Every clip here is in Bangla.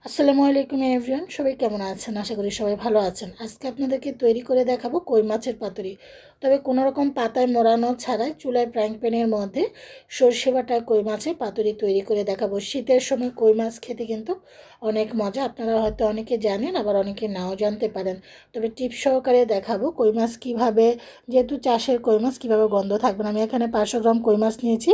আসসালামু আলাইকুম এভরিওয়ান, সবাই কেমন আছেন? আশা করি সবাই ভালো আছেন। আজকে আপনাদেরকে তৈরি করে দেখাবো কই মাছের পাতুরি। তবে কোনো রকম পাতায় মোড়ানো ছাড়াই চুলায় ফ্রাইং প্যানের মধ্যে সর্ষে বাটা কই মাছের পাতুরি তৈরি করে দেখাবো। শীতের সময় কই মাছ খেতে কিন্তু অনেক মজা। আপনারা হয়তো অনেকে জানেন, আবার অনেকে নাও জানতে পারেন। তবে টিপস সহকারে দেখাবো কই মাছ কীভাবে, যেহেতু চাষের কই মাছ, কীভাবে গন্ধ থাকবে না। আমি এখানে 500 গ্রাম কই মাছ নিয়েছি।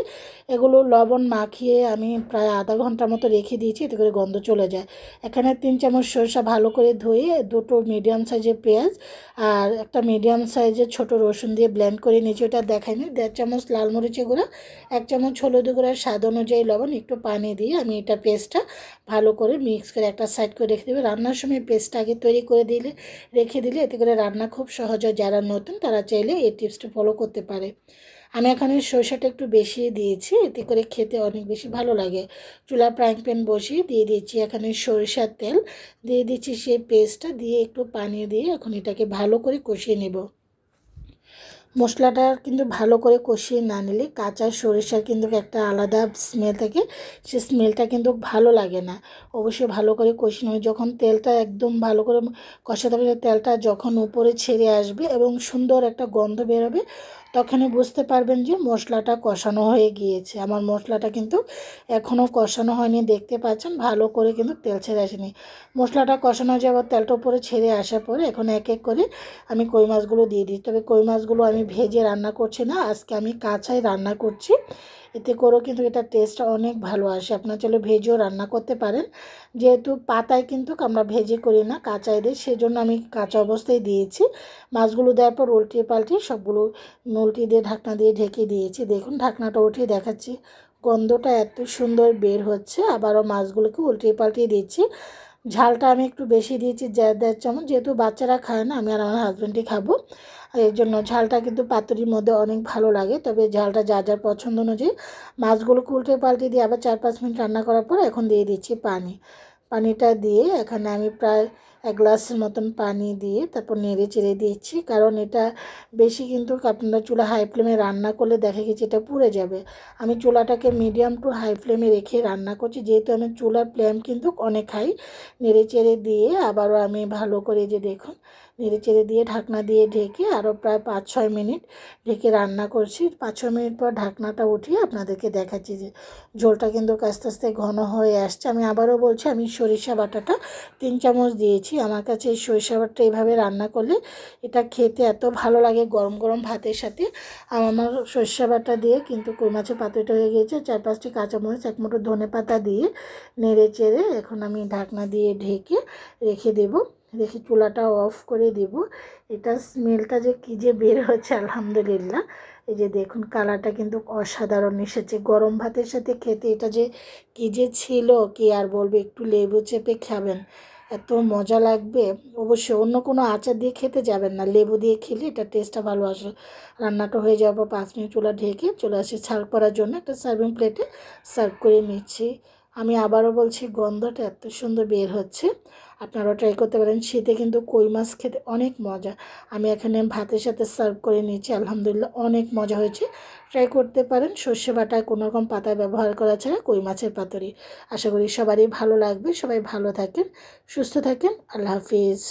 এগুলো লবণ মাখিয়ে আমি প্রায় আধা ঘন্টার মতো রেখে দিয়েছি, এতে করে গন্ধ চলে যায়। এখানে 3 চামচ সরষা ভালো করে ধুয়ে, দুটো মিডিয়াম সাইজের পেঁয়াজ আর একটা মিডিয়াম সাইজের ছোট রসুন দিয়ে ব্লেন্ড করে নিয়েছি। ওটা দেখাইনি। 1.5 চামচ লাল মরিচের গুঁড়া, 1 চামচ হলুদ গুঁড়া, স্বাদ অনুযায়ী লবণ, একটু পানি দিয়ে আমি এটা পেস্টটা ভালো করে মিক্স করে একটা সাইড করে রেখে দেবো। রান্নার সময় পেস্টটা আগে তৈরি করে রেখে দিলে এতে করে রান্না খুব সহজ হয়। যারা নতুন তারা চাইলে এই টিপসটা ফলো করতে পারে। আমি এখানে সরষেটা একটু বেশি দিয়েছি, এতে করে খেতে অনেক বেশি ভালো লাগে। চুলা ফ্রাইং প্যান বসিয়ে দিয়ে দিচ্ছি এখানে সরিষার তেল, দিয়ে দিচ্ছি সেই পেস্টটা, দিয়ে একটু পানি দিয়ে এখন এটাকে ভালো করে কষিয়ে নেব। মশলাটা কিন্তু ভালো করে কষিয়ে না নিলে কাঁচা সরিষার কিন্তু একটা আলাদা স্মেল থাকে, সে স্মেলটা কিন্তু ভালো লাগে না। অবশ্যই ভালো করে কষিয়ে নেবে। যখন তেলটা একদম ভালো করে কষাতে হবে, তেলটা যখন উপরে ছেড়ে আসবে এবং সুন্দর একটা গন্ধ বেরোবে, তখনই বুঝতে পারবেন যে মশলাটা কষানো হয়ে গিয়েছে। আমার মশলাটা কিন্তু এখনও কষানো হয়নি, দেখতে পাচ্ছেন ভালো করে কিন্তু তেল ছেড়ে আসেনি। মশলাটা কষানো যাওয়ার তেলটা উপরে ছেড়ে আসার পরে এখন এক এক করে আমি কই মাছগুলো দিয়ে দিই। তবে কই মাছগুলো আমি ভেজে রান্না করছি না, আজকে আমি কাঁচাই রান্না করছি। এতে করেও কিন্তু এটা টেস্টটা অনেক ভালো আসে। আপনার চলে ভেজেও রান্না করতে পারেন। যেহেতু পাতায় কিন্তু আমরা ভেজে করি না, কাঁচাই দিই, সেজন্য আমি কাঁচা অবস্থায় দিয়েছি। মাছগুলো দেওয়ার পর উল্টিয়ে পাল্টিয়ে সবগুলো উল্টিয়ে দিয়ে ঢাকনা দিয়ে ঢেকে দিয়েছি। দেখুন ঢাকনাটা উঠিয়ে দেখাচ্ছি, গন্ধটা এত সুন্দর বের হচ্ছে। আবারও মাছগুলোকে উল্টিয়ে পাল্টিয়ে দিচ্ছি। ঝালটা আমি একটু বেশি দিয়েছি, 1.5 চামচ, যেহেতু বাচ্চারা খায় না, আমি আর আমার হাজব্যান্ডই খাবো। এর জন্য ঝালটা কিন্তু পাতুরির মধ্যে অনেক ভালো লাগে। তবে ঝালটা যার যার পছন্দ অনুযায়ী। মাছগুলোকে উল্টে পাল্টে দিয়ে আবার 4-5 মিনিট রান্না করার পর এখন দিয়ে দিচ্ছি পানি। পানিটা দিয়ে এখানে আমি প্রায় 1 গ্লাসের মতন পানি দিয়ে তারপর নেড়ে চেড়ে দিচ্ছি। কারণ এটা বেশি কিন্তু আপনারা চুলা হাই ফ্লেমে রান্না করলে দেখা গেছে এটা পুড়ে যাবে। আমি চুলাটাকে মিডিয়াম টু হাই ফ্লেমে রেখে রান্না করছি, যেহেতু আমি চুলার ফ্লেম কিন্তু অনেক হাই। নেড়ে চেড়ে দিয়ে আবারও আমি ভালো করে, যে দেখুন, নেড়ে চেড়ে দিয়ে ঢাকনা দিয়ে ঢেকে আরও প্রায় 5-6 মিনিট ঢেকে রান্না করছি। 5-6 মিনিট পর ঢাকনাটা উঠিয়ে আপনাদেরকে দেখাচ্ছি যে ঝোলটা কিন্তু আস্তে আস্তে ঘন হয়ে আসছে। আমি আবারও বলছি, আমি সরিষা বাটাটা 3 চামচ দিয়েছি। আমার কাছে এই সরিষা বাটাটা এইভাবে রান্না করলে এটা খেতে এত ভালো লাগে গরম গরম ভাতের সাথে। আমার সরিষা বাটা দিয়ে কিন্তু কই মাছের পাতুরিটা হয়ে গিয়েছে। 4-5টি কাঁচামরিচ, 1 মুঠো ধনেপাতা দিয়ে নেড়ে চেড়ে এখন আমি ঢাকনা দিয়ে ঢেকে রেখে দেবো। রেখে চুলাটা অফ করে দেব। এটা স্মেলটা যে কী যে বের হচ্ছে, আলহামদুলিল্লাহ। এই যে দেখুন কালারটা কিন্তু অসাধারণ এসেছে। গরম ভাতের সাথে খেতে এটা যে কী যে ছিল, কি আর বলবো। একটু লেবু চেপে খাবেন, এত মজা লাগবে। অবশ্যই অন্য কোনো আচার দিয়ে খেতে যাবেন না, লেবু দিয়ে খেলে এটা টেস্টটা ভালো আসে। রান্নাটা হয়ে যাওয়ার পর 5 মিনিট চুলা ঢেকে চলে আসে সার্ভ করার জন্য। একটা সার্ভিং প্লেটে সার্ভ করে নিচ্ছি। আমি আবারও বলছি, গন্ধটা এত সুন্দর বের হচ্ছে। আপনারাও ট্রাই করতে পারেন। শীতে কিন্তু কই মাছ খেতে অনেক মজা। আমি এখানে ভাতের সাথে সার্ভ করে নিচ্ছি। আলহামদুলিল্লাহ অনেক মজা হয়েছে। ট্রাই করতে পারেন। সর্ষে বাটায় কোনো রকম পাতা ব্যবহার করা ছাড়া কই মাছের পাতুরি। আশা করি সবারই ভালো লাগবে। সবাই ভালো থাকেন, সুস্থ থাকেন। আল্লাহ হাফিজ।